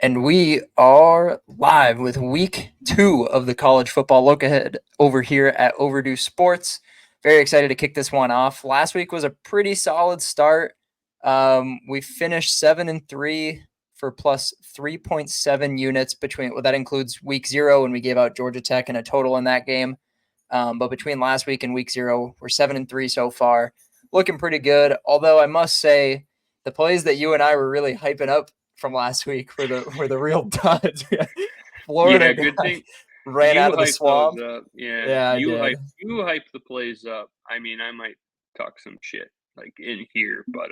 And we are live with week 2 of the college football look ahead over here at Overdue Sports. Very excited to kick this one off. Last week was a pretty solid start. We finished 7-3 for plus 3.7 units between. Well, that includes week 0 when we gave out Georgia Tech and a total in that game. But between last week and week 0, we're 7-3 so far, looking pretty good. Although I must say, the plays that you and I were really hyping up from last week were the real duds. Florida Yeah, good guy thing ran you out of the hype those swamp. up. Yeah, Yeah, I you did. hype the plays up. I mean, I might talk some shit like in here, but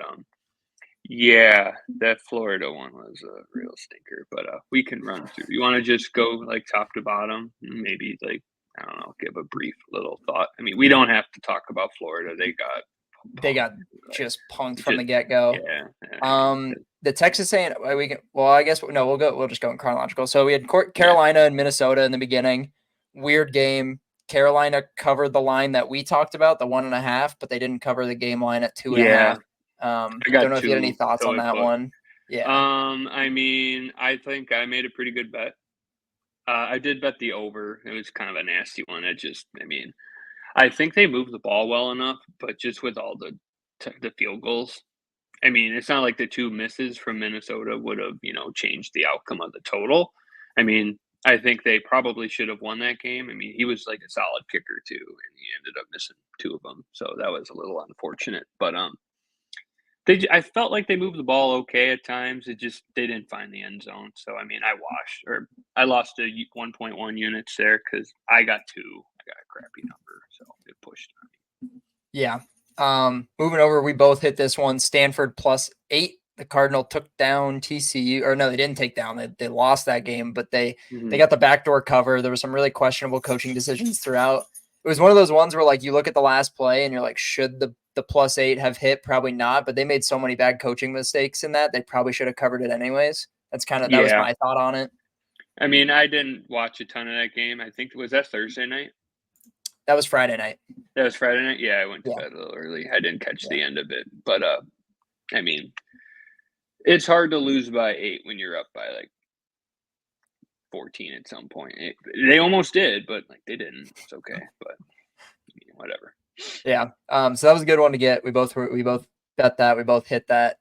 yeah, that Florida one was a real stinker. But we can run through. You want to just go like top to bottom? Maybe like I don't know, give a brief little thought. I mean, we don't have to talk about Florida. They got They punked. got just punked from Just the get go. yeah. I mean, The Texas A&M. We can. Well, I guess no. We'll just go in chronological. So we had Carolina and Minnesota in the beginning. Weird game. Carolina covered the line that we talked about, the 1.5, but they didn't cover the game line at 2.5. yeah. I Don't got know if you had any two thoughts on toy that book. one. Yeah. I mean, I think I made a pretty good bet. I did bet the over. It was kind of a nasty one. I mean, I think they moved the ball well enough, but just with all the field goals, I mean, it's not like the two misses from Minnesota would have, changed the outcome of the total. I mean, I think they probably should have won that game. I mean, he was like a solid kicker too, and he ended up missing two of them, so that was a little unfortunate. But I felt like they moved the ball okay at times. They didn't find the end zone. So I mean, I lost 1.1 units there because I got two. I got a crappy number, so it pushed on me. Yeah. Moving over, we both hit this one. Stanford +8. The Cardinal took down TCU, or no, they didn't take down. They lost that game, but they got the backdoor cover. There were some really questionable coaching decisions throughout. It was one of those ones where like you look at the last play and you're like, should the +8 have hit? Probably not, but they made so many bad coaching mistakes in that they probably should have covered it anyways. That was Yeah, my thought on it. I mean, I didn't watch a ton of that game. I think was that Thursday night. That was Friday night. That was Friday night. Yeah, I went to Yeah. bed a little early. I didn't catch Yeah. the end of it, but I mean, it's hard to lose by 8 when you're up by like 14 at some point. They almost did, but like they didn't. It's okay, but whatever. Yeah. So that was a good one to get. We both bet that. We both hit that.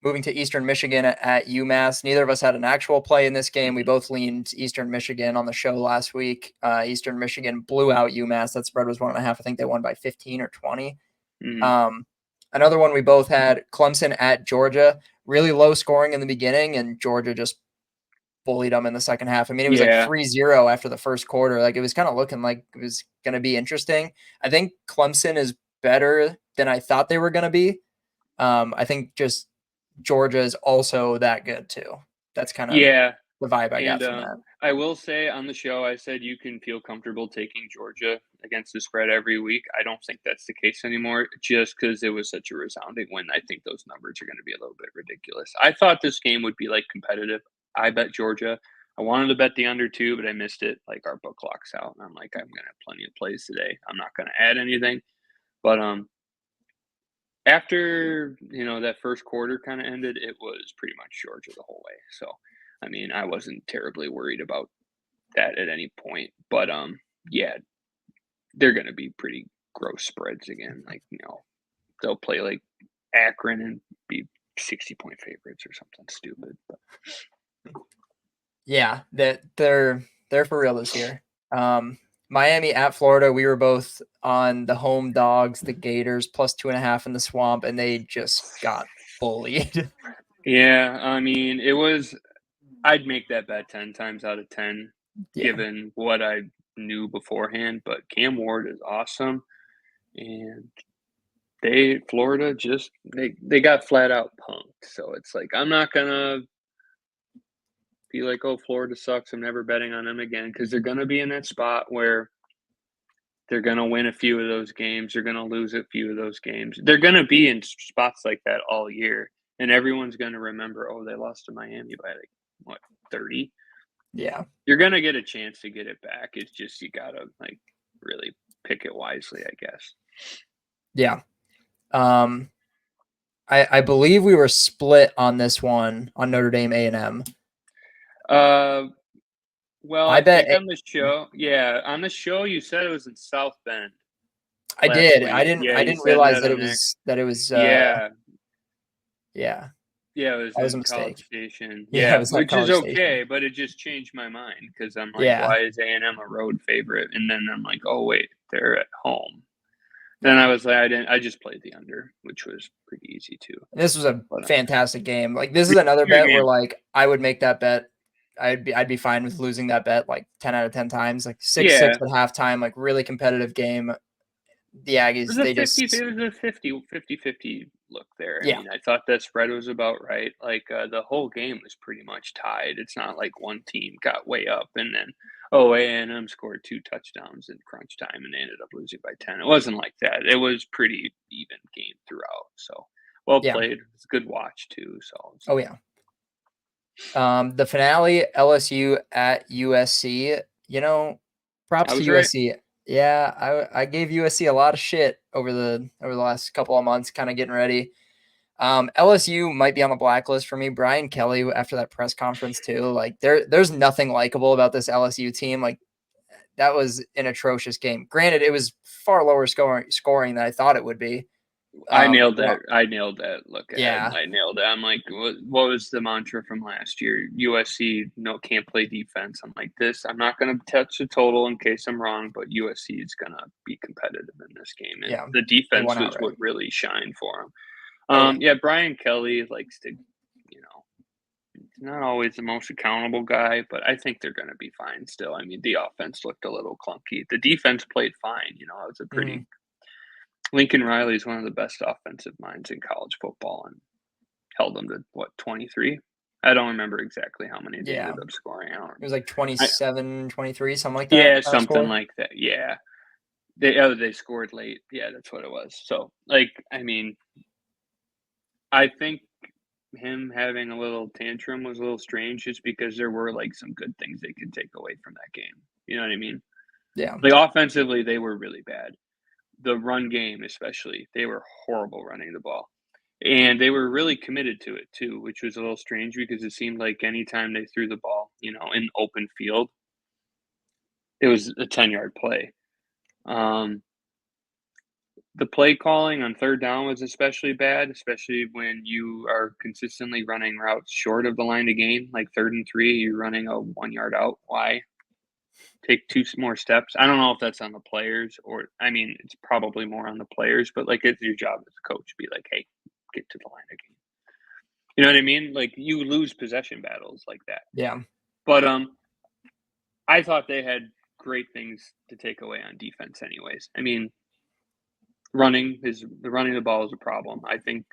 Moving to Eastern Michigan at UMass. Neither of us had an actual play in this game. We both leaned Eastern Michigan on the show last week. Eastern Michigan blew out UMass. That spread was 1.5. I think they won by 15 or 20. Another one we both had, Clemson at Georgia. Really low scoring in the beginning, and Georgia just bullied them in the second half. I mean, it was like 3-0 after the first quarter. Like, it was kind of looking like it was going to be interesting. I think Clemson is better than I thought they were going to be. I think just Georgia is also that good too. That's kind of the vibe I got from that. I will say on the show, I said you can feel comfortable taking Georgia against the spread every week. I don't think that's the case anymore, just because it was such a resounding win. I think those numbers are going to be a little bit ridiculous. I thought this game would be like competitive. I bet Georgia. I wanted to bet the under 2, but I missed it. Like our book locks out, and I'm like, I'm gonna have plenty of plays today. I'm not gonna add anything, but after that first quarter kind of ended, it was pretty much Georgia the whole way. So, I mean, I wasn't terribly worried about that at any point. But yeah, they're gonna be pretty gross spreads again. Like they'll play like Akron and be 60-point favorites or something stupid. But yeah, they're for real this year. Miami at Florida, we were both on the home dogs, the Gators, +2.5 in the swamp, and they just got bullied. Yeah, I mean, I'd make that bet 10 times out of 10, given what I knew beforehand. But Cam Ward is awesome, and Florida they got flat out punked. So it's like I'm not gonna be like, oh, Florida sucks. I'm never betting on them again, because they're gonna be in that spot where they're gonna win a few of those games. They're gonna lose a few of those games. They're gonna be in spots like that all year, and everyone's gonna remember, oh, they lost to Miami by like what 30. Yeah, you're gonna get a chance to get it back. It's just you gotta like really pick it wisely, I guess. Yeah. I believe we were split on this one on Notre Dame A&M. Well, I I bet think on the show, on the show you said it was in South Bend I last did. I week. didn't Yeah, I you didn't said realize that that on there. it was Yeah, yeah. yeah, it was That was a in College mistake. Station. Yeah, it Yeah, was at which is College Station. okay, but it just changed my mind because I'm like, Yeah. why is A&M a road favorite? And then I'm like, oh wait, they're at home. Then Yeah. I was like, I just played the under, which was pretty easy too. This was a But fantastic game. Like this is another good bet where game. like I would make that bet. I'd be fine with losing that bet like 10 out of 10 times. Like 6-6 Yeah, at halftime, like really competitive game. The it was Aggies, a they 50 just it was a 50-50 look there. I yeah, mean, I thought that spread was about right. Like, the whole game was pretty much tied. It's not like one team got way up and then, oh, A&M scored 2 touchdowns in crunch time and they ended up losing by 10. It wasn't like that. It was pretty even game throughout. So, well yeah. played. It's a good watch too, so Oh yeah. The finale, LSU at USC. You know, I props to was right. USC. Yeah, I gave USC a lot of shit over the last couple of months, kind of getting ready. LSU might be on the blacklist for me. Brian Kelly after that press conference too. Like there's nothing likable about this LSU team. Like that was an atrocious game. Granted, it was far lower scoring than I thought it would be. I nailed But that. I nailed that look ahead. yeah, I nailed it. I'm like, what was the mantra from last year? USC no can't play defense. I'm like this. I'm not going to touch the total in case I'm wrong, but USC is going to be competitive in this game, and yeah, the they defense won was what outright. really shined for them. Oh yeah, Yeah, Brian Kelly likes to, he's not always the most accountable guy, but I think they're going to be fine still. I mean, the offense looked a little clunky. The defense played fine. It was a hmm pretty Lincoln Riley is one of the best offensive minds in college football and held them to what 23. I don't remember exactly how many they yeah. ended up scoring. It was like I 27, 23, something like that yeah, final something score. like that. Yeah, they scored late. Yeah, that's what it was. So like, I mean, I think him having a little tantrum was a little strange, just because there were like some good things they could take away from that game. You know what I mean? Yeah, Like offensively, they were really bad. The run game, especially, they were horrible running the ball. And they were really committed to it too, which was a little strange because it seemed like anytime they threw the ball, in open field, it was a 10-yard play. Um, the play calling on third down was especially bad, especially when you are consistently running routes short of the line to gain, like 3rd and 3, you're running a 1 yard out. Why? Take 2 more steps. I don't know if that's on the players or, I mean, it's probably more on the players, but like it's your job as a coach to be like, hey, get to the line of game. You know what I mean? Like you lose possession battles like that. yeah, But I thought they had great things to take away on defense anyways. I mean, running the ball is a problem. I think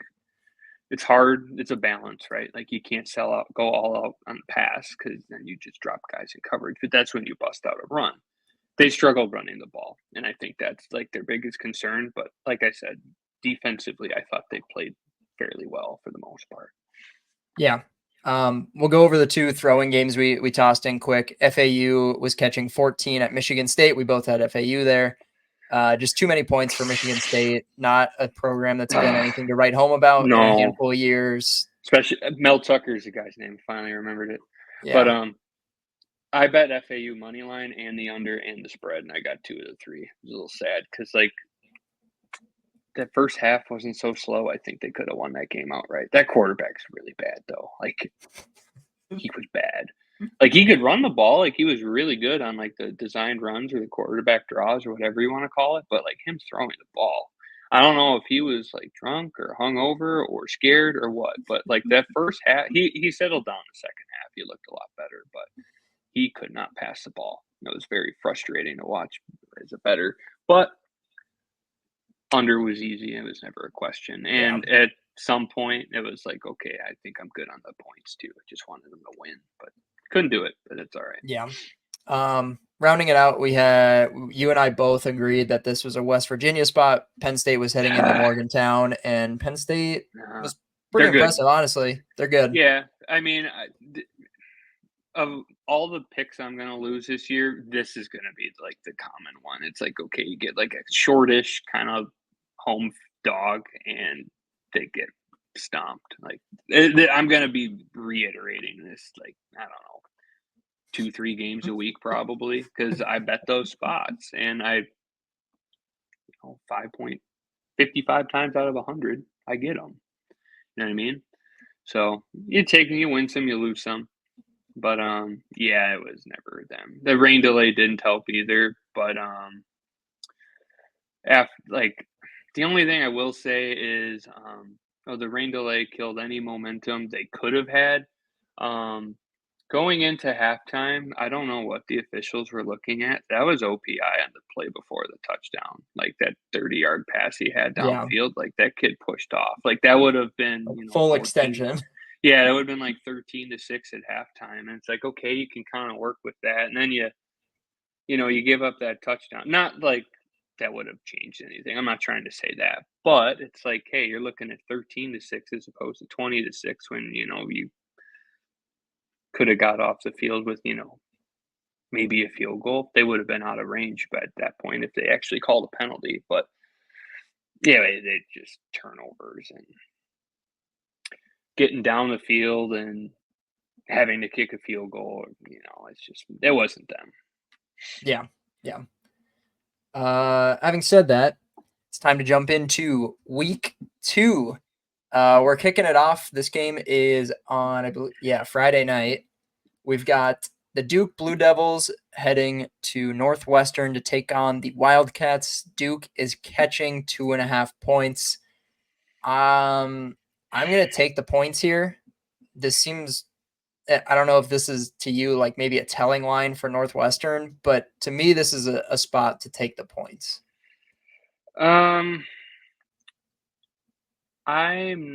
it's hard. It's a balance, right? Like you can't go all out on the pass because then you just drop guys in coverage. But that's when you bust out a run. They struggled running the ball, and I think that's like their biggest concern. But like I said, defensively, I thought they played fairly well for the most part. yeah. We'll go over the two throwing games we tossed in quick. FAU was catching 14 at Michigan State. We both had FAU there. Just too many points for Michigan State. Not a program that's been anything to write home about in a No, handful of years. especially Mel Tucker is the guy's name. Finally remembered it. But Yeah, I bet FAU money line and the under and the spread, and I got 2 of the 3. It was a little sad because like that first half wasn't so slow. I think they could have won that game outright. That quarterback's really bad though. Like he was bad. Like he could run the ball. Like he was really good on like the designed runs or the quarterback draws or whatever you want to call it. But like him throwing the ball, I don't know if he was like drunk or hungover or scared or what. But like that first half, he settled down the second half. He looked a lot better, but he could not pass the ball. It was very frustrating to watch as a better. But under was easy. It was never a question. yeah, And at some point, it was like, okay, I think I'm good on the points too. I just wanted them to win, but couldn't do it. But it's all right. yeah. Rounding it out, we had you and I both agreed that this was a West Virginia spot. Penn State was heading into Morgantown, and Penn State was pretty They're good. impressive. Honestly, they're good. Yeah, I mean, of all the picks I'm gonna lose this year, this is gonna be like the common one. It's like, okay, you get like a shortish kind of home dog, and they get stomped. Like I'm gonna be reiterating this. Like I don't know. 2-3 games a week probably because I bet those spots and 5.55 times out of 100 I get them. You know what I mean? So you take them, you win some, you lose some. But yeah, it was never them. The rain delay didn't help either. But the only thing I will say is the rain delay killed any momentum they could have had. Going into halftime, I don't know what the officials were looking at. That was OPI on the play before the touchdown, like that 30-yard pass he had Yeah. downfield. Like that kid pushed off. Like that would have been Full 14. extension. Yeah, it would have been like 13-6 at halftime, and it's like okay, you can kind of work with that, and then you give up that touchdown. Not like that would have changed anything. I'm not trying to say that, but it's like, hey, you're looking at 13-6 as opposed to 20-6 when you could have got off the field with maybe a field goal. They would have been out of range at that point if they actually called a penalty. But yeah, they just turnovers and getting down the field and having to kick a field goal. It wasn't them. Yeah. Having said that, it's time to jump into week 2. We're kicking it off. This game is on, I believe, Friday night. We've got the Duke Blue Devils heading to Northwestern to take on the Wildcats. Duke is catching 2.5 points. I'm going to take the points here. This seems, I don't know if this is to you like maybe a telling line for Northwestern, but to me, this is a spot to take the points. I'm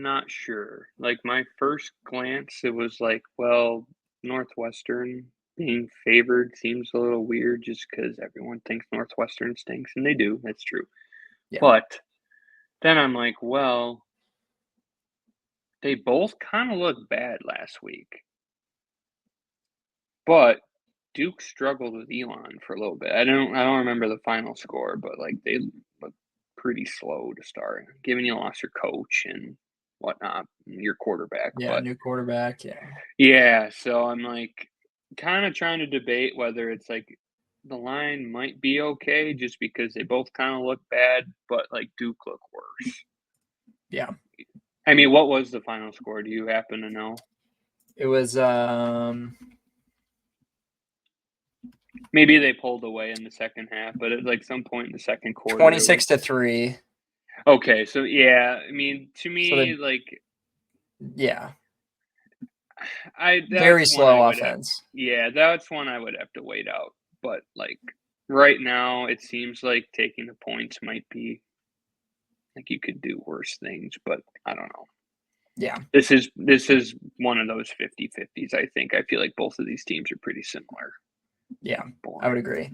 not sure. Like my first glance, it was like, well, Northwestern being favored seems a little weird just because everyone thinks Northwestern stinks, and they do. That's true. Yeah. But then I'm like, well, they both kind of look bad last week. But Duke struggled with Elon for a little bit. I don't remember the final score, but like they looked pretty slow to start, given you lost your coach and whatnot, your quarterback. Yeah, but new quarterback. yeah, so I'm like kind of trying to debate whether it's like the line might be okay just because they both kind of look bad, but like Duke look worse. Yeah. I mean, what was the final score? Do you happen to know? It was maybe they pulled away in the second half, but at like some point in the second quarter, 26-3. Okay, so yeah, I mean, to me, very slow offense. That's one I would have to wait out. But like right now, it seems like taking the points might be like you could do worse things, but I don't know. Yeah, this is one of those 50-50s. I think I feel like both of these teams are pretty similar. Yeah, I would agree.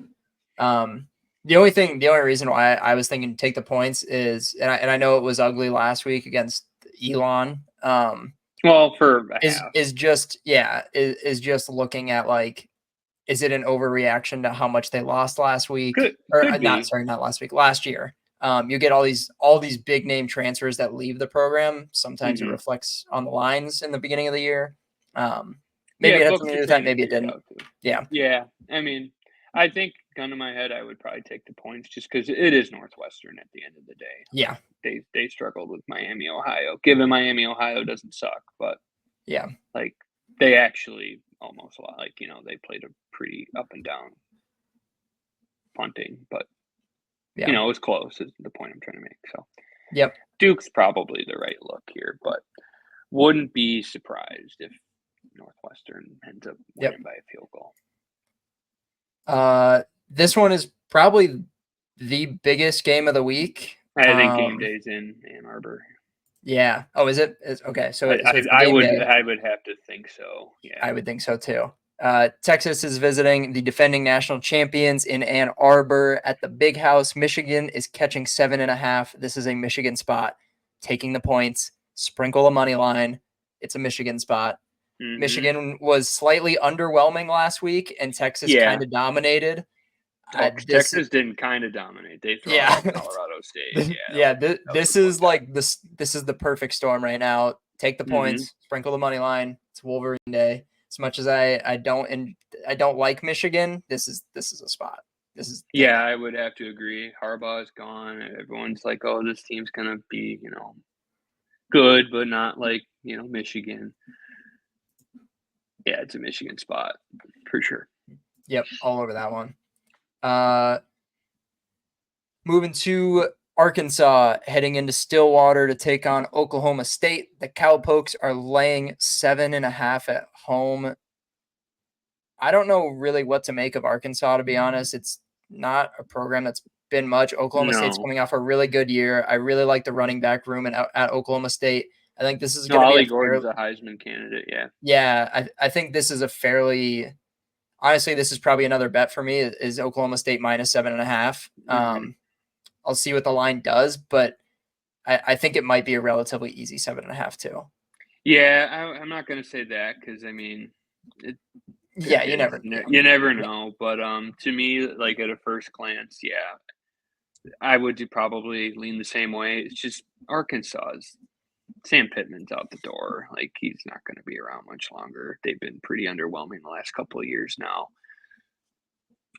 The only reason why I was thinking take the points is, and I know it was ugly last week against Elon. Well, for a half. is just looking at like, is it an overreaction to how much they lost last week? Could not last week, last year. You get all these big name transfers that leave the program. Sometimes it reflects on the lines in the beginning of the year. Maybe it had something to do with that. Maybe it didn't. Yeah. Yeah. I mean, I think gun to my head, I would probably take the points just because it is Northwestern at the end of the day. Yeah. They struggled with Miami, Ohio. Given Miami, Ohio doesn't suck, but yeah, like they actually almost they played a pretty up and down punting, but it was close is the point I'm trying to make. So yep, Duke's probably the right look here, but wouldn't be surprised if Northwestern ends up winning by a field goal. This one is probably the biggest game of the week. I think game day's in Ann Arbor. Yeah. Oh, is it? Okay. So I would have to think so. Yeah. I would think so too. Texas is visiting the defending national champions in Ann Arbor at the Big House. Michigan is catching 7.5. This is a Michigan spot. Taking the points, sprinkle a money line. It's a Michigan spot. Mm-hmm. Michigan was slightly underwhelming last week, and Texas kind of dominated. Texas didn't kind of dominate. They threw out Colorado State. This is the perfect storm right now. Take the points, sprinkle the money line. It's Wolverine Day. As much as I don't I don't like Michigan, this is a spot. This is Yeah, I would have to agree. Harbaugh is gone. Everyone's like, "Oh, this team's gonna be, good, but not like, Michigan." Yeah, it's a Michigan spot for sure. Yep, all over that one. Moving to Arkansas, heading into Stillwater to take on Oklahoma State. The Cowpokes are laying 7.5 at home. I don't know really what to make of Arkansas, to be honest. It's not a program that's been much. Oklahoma State's No, coming off a really good year. I really like the running back room at Oklahoma State. I think this is no, going to be Ollie a Gordon's a Heisman candidate. Yeah. yeah. I think this is a fairly honestly. This is probably another bet for me. Is Oklahoma State minus 7.5. Mm-hmm. I'll see what the line does, but I think it might be a relatively easy 7.5 too. Yeah, I'm not gonna say that because I mean, it Yeah, could you be. never. Yeah, You never yeah, know. But to me, like at a first glance, yeah, I would probably lean the same way. It's just Arkansas's Sam Pittman's out the door. Like he's not going to be around much longer. They've been pretty underwhelming the last couple of years now.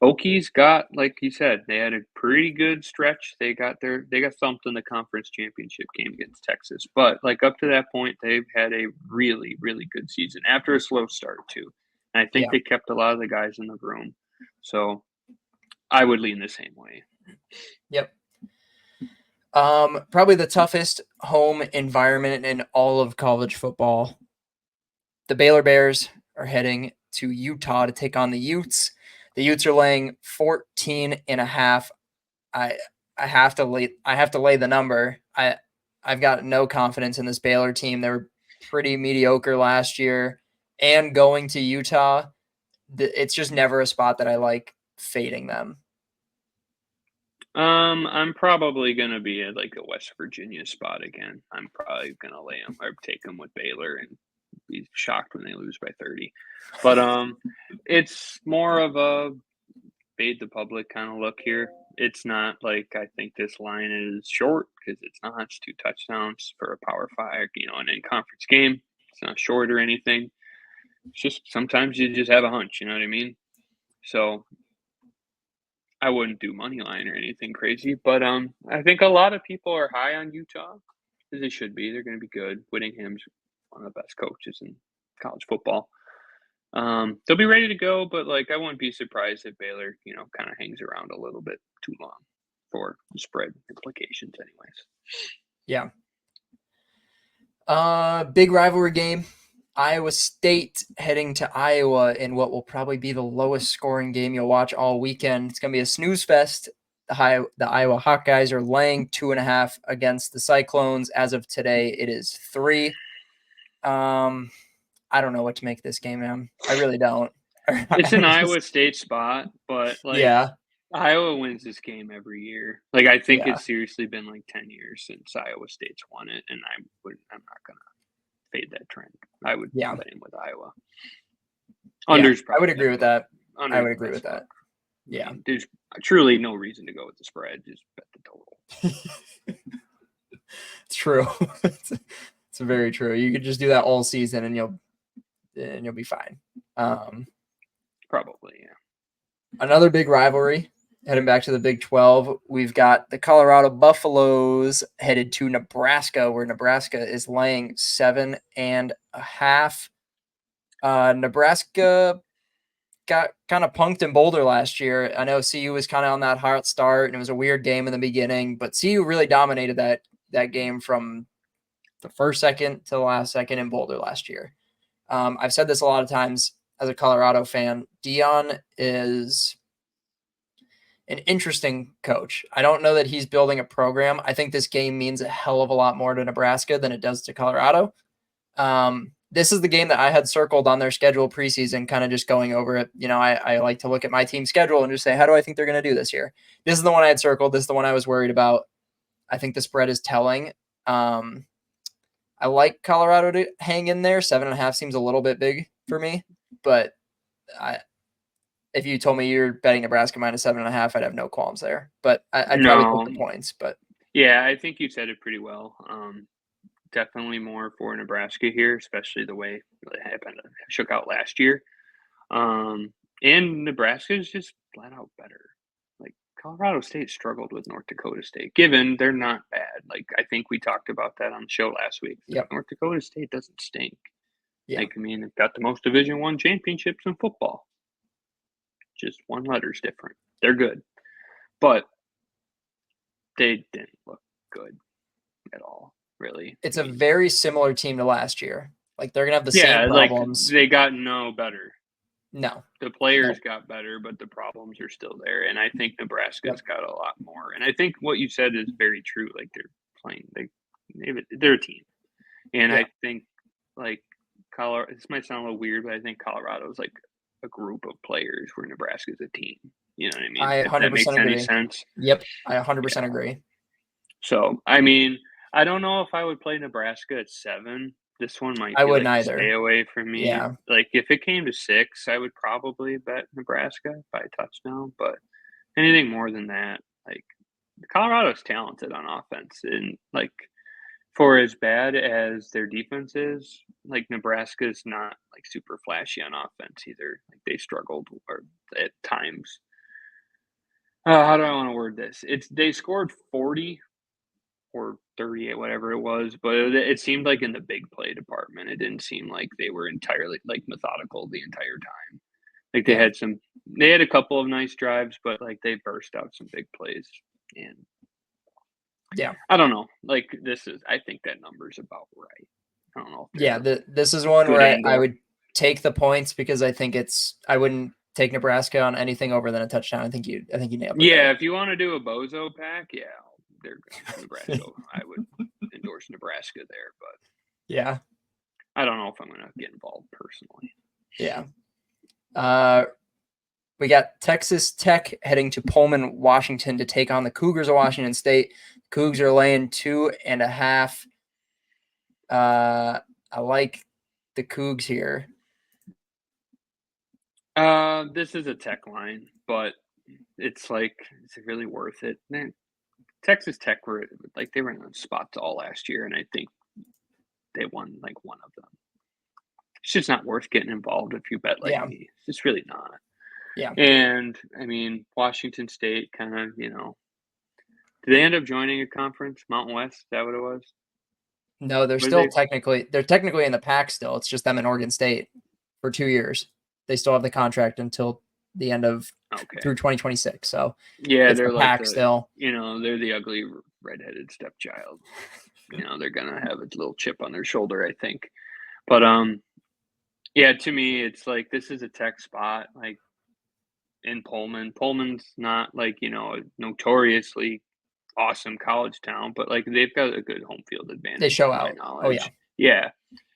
Okies got, like you said, they had a pretty good stretch. They got thumped in the conference championship game against Texas. But like up to that point, they've had a really, really good season after a slow start too. And I think yeah. they kept a lot of the guys in the room. So I would lean the same way. Yep. Probably the toughest home environment in all of college football. The Baylor Bears are heading to Utah to take on the Utes. The Utes are laying 14.5. I have to lay the number. I've got no confidence in this Baylor team. They were pretty mediocre last year, and going to Utah, it's just never a spot that I like fading them. I'm probably gonna be at like a West Virginia spot again. I'm probably gonna lay them or take them with Baylor and be shocked when they lose by 30. But it's more of a fade the public kind of look here. It's not like I think this line is short because it's not. It's 2 touchdowns for a Power Five, an in-conference game. It's not short or anything. It's just sometimes you just have a hunch. You know what I mean? So I wouldn't do money line or anything crazy, but I think a lot of people are high on Utah as they should be. They're going to be good. Whittingham's one of the best coaches in college football. They'll be ready to go, but like I wouldn't be surprised if Baylor, kind of hangs around a little bit too long for spread implications, anyways. Yeah. Big rivalry game. Iowa State heading to Iowa in what will probably be the lowest scoring game you'll watch all weekend. It's going to be a snooze fest. The Iowa Hawkeyes are laying 2.5 against the Cyclones. As of today, it is 3. I don't know what to make of this game, man. I really don't. It's an Iowa State spot, but like yeah, Iowa wins this game every year. Like I think yeah, it's seriously been like 10 years since Iowa State's won it, and I'm not gonna fade that trend. I would yeah, play him with Iowa. yeah. Under's I would probably agree better with bet. that. I Under's would the agree with best that. bet. Yeah. There's truly no reason to go with the spread. Just bet the total. It's true. It's very true. You could just do that all season and you'll be fine. Probably, yeah. Another big rivalry. Heading back to the Big 12, we've got the Colorado Buffaloes headed to Nebraska, where Nebraska is laying 7.5. Nebraska got kind of punked in Boulder last year. I know CU was kind of on that hot start, and it was a weird game in the beginning, but CU really dominated that game from the first second to the last second in Boulder last year. I've said this a lot of times as a Colorado fan. Dion is an interesting coach. I don't know that he's building a program. I think this game means a hell of a lot more to Nebraska than it does to Colorado. This is the game that I had circled on their schedule preseason, kind of just going over it. I like to look at my team schedule and just say, how do I think they're going to do this year? This is the one I had circled. This is the one I was worried about. I think the spread is telling. I like Colorado to hang in there. 7.5 seems a little bit big for me, but if you told me you're betting Nebraska minus 7.5, I'd have no qualms there. But I'd probably take No. the points. But Yeah, I think you said it pretty well. Definitely more for Nebraska here, especially the way it happened, shook out last year. And Nebraska is just flat out better. Like, Colorado State struggled with North Dakota State, given they're not bad. Like, I think we talked about that on the show last week. Yep. North Dakota State doesn't stink. Yeah. Like, I mean, they've got the most Division I championships in football. Just one letter's different. They're good. But they didn't look good at all, really. It's a very similar team to last year. Like, they're going to have the yeah, same problems. Like, they got no better. No. The players got better, but the problems are still there. And I think Nebraska's got a lot more. And I think what you said is very true. Like, they're playing, they're a team. And I think, like, Colorado, this might sound a little weird, but I think Colorado's like a group of players where Nebraska's a team. You know what I mean? I 100% if that makes agree. any sense. Yep, I 100% agree. So, I mean, I don't know if I would play Nebraska at 7. This one might I be wouldn't like either. stay away from me. Yeah. Like, if it came to 6, I would probably bet Nebraska by a touchdown. But anything more than that, like, Colorado's talented on offense. And, like, for as bad as their defense is, like, Nebraska's not, like, super flashy on offense either. Like, they struggled at times. How do I want to word this? They scored 40 or 38, whatever it was, but it seemed like in the big play department, it didn't seem like they were entirely, like, methodical the entire time. Like, they had a couple of nice drives, but, like, they burst out some big plays. And yeah, I don't know. Like, I think that number's about right. I don't know. This is one where I would take the points because I think I wouldn't take Nebraska on anything over than a touchdown. I think you nailed it. Yeah, if you want to do a bozo pack, they're Nebraska. I would endorse Nebraska there, but yeah, I don't know if I'm going to get involved personally. Yeah. We got Texas Tech heading to Pullman, Washington to take on the Cougars of Washington State. Cougs are laying 2.5. I like the Cougs here. This is a Tech line, but it's like, is it really worth it? Man, Texas Tech they were in spots all last year, and I think they won like one of them. It's just not worth getting involved if you bet like me. It's just really not. Yeah. And I mean, Washington State kind of, did they end up joining a conference? Mountain West? Is that what it was? No, they're technically in the Pac still. It's just them in Oregon State for 2 years. They still have the contract until the end of through 2026. So yeah, they're the like Pac still. They're the ugly redheaded stepchild. They're gonna have a little chip on their shoulder, I think. But yeah, to me, it's like this is a Tech spot, like in Pullman. Pullman's not like a notoriously awesome college town, but like they've got a good home field advantage. They show out. Oh yeah.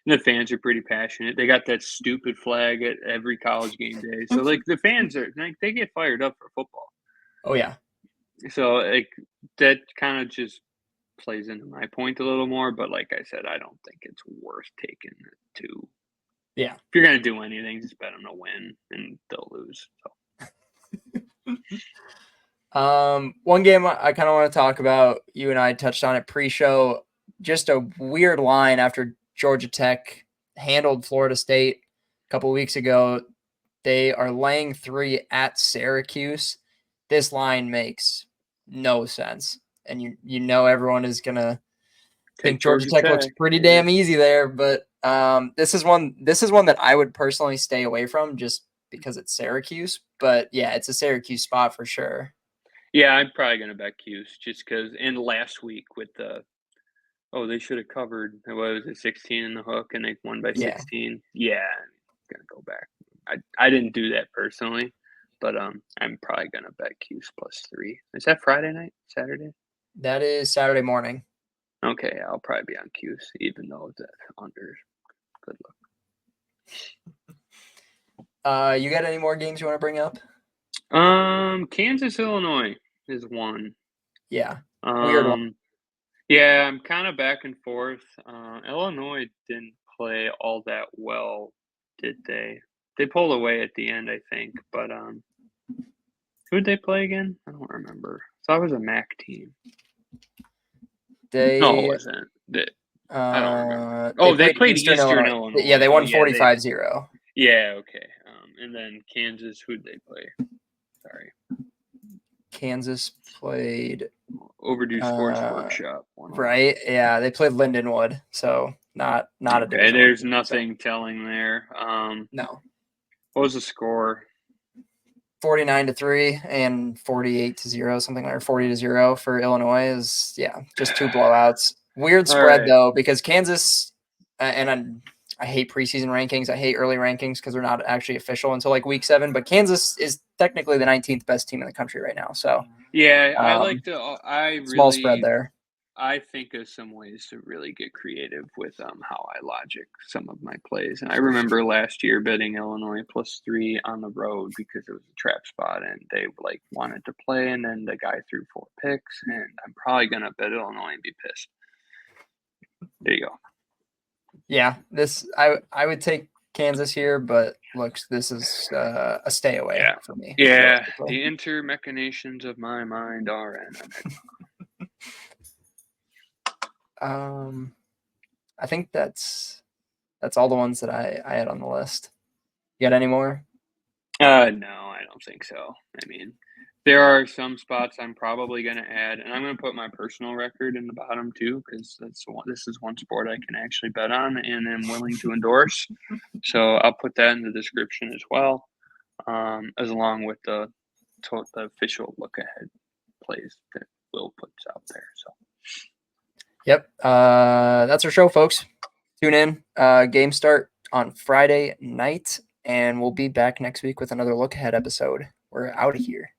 And the fans are pretty passionate. They got that stupid flag at every college game day. So, like, the fans are, like, they get fired up for football. Oh, yeah. So, like, that kind of just plays into my point a little more. But, like I said, I don't think it's worth taking it to. Yeah. If you're going to do anything, just bet them to win, and they'll lose. So. One game I kind of want to talk about, you and I touched on it pre-show, just a weird line after Georgia Tech handled Florida State a couple of weeks ago. They are laying 3 at Syracuse. This line makes no sense. And everyone is going to think Georgia Tech looks pretty damn easy there. But this is one that I would personally stay away from just because it's Syracuse. But, yeah, it's a Syracuse spot for sure. Yeah, I'm probably going to bet Cuse just because in last week with they should have covered, what was it, 16 in the hook, and they won by 16. Yeah, I'm going to go back. I didn't do that personally, but I'm probably going to bet Cuse +3. Is that Friday night? Saturday? That is Saturday morning. Okay, I'll probably be on Cuse, even though the under. Good luck. You got any more games you want to bring up? Kansas, Illinois is one. Yeah, weird one. Yeah, I'm kind of back and forth. Illinois didn't play all that well, did they? They pulled away at the end, I think. But who'd they play again? I don't remember. So I was a MAC team. No, it wasn't. I don't remember. They played Eastern Illinois. Yeah, they won 45-0. Yeah, okay. And then Kansas, who'd they play? Sorry. Kansas played Overdue Sports Workshop. Right. Yeah, they played Lindenwood, so not a Okay, Division I there's team, nothing telling there. no. What was the score? 49-3 and 48-0, something like, or 40-0 for Illinois is just two blowouts. Weird spread though, because Kansas and I hate preseason rankings. I hate early rankings because they're not actually official until like week 7. But Kansas is technically the 19th best team in the country right now. So yeah, I small spread there. I think of some ways to really get creative with how I logic some of my plays. And I remember last year betting Illinois +3 on the road because it was a trap spot and they like wanted to play, and then the guy threw 4 picks, and I'm probably gonna bet Illinois and be pissed. There you go. Yeah, I would take Kansas here, but look, this is a stay away for me. Yeah, the intermachinations of my mind are an I think that's all the ones that I had on the list. You got any more? No, I don't think so. I mean, there are some spots I'm probably going to add, and I'm going to put my personal record in the bottom too, because this is one sport I can actually bet on and am willing to endorse. So I'll put that in the description as well, as along with the official look ahead plays that Will puts out there. So. Yep, that's our show, folks. Tune in. Game start on Friday night, and we'll be back next week with another look ahead episode. We're out of here.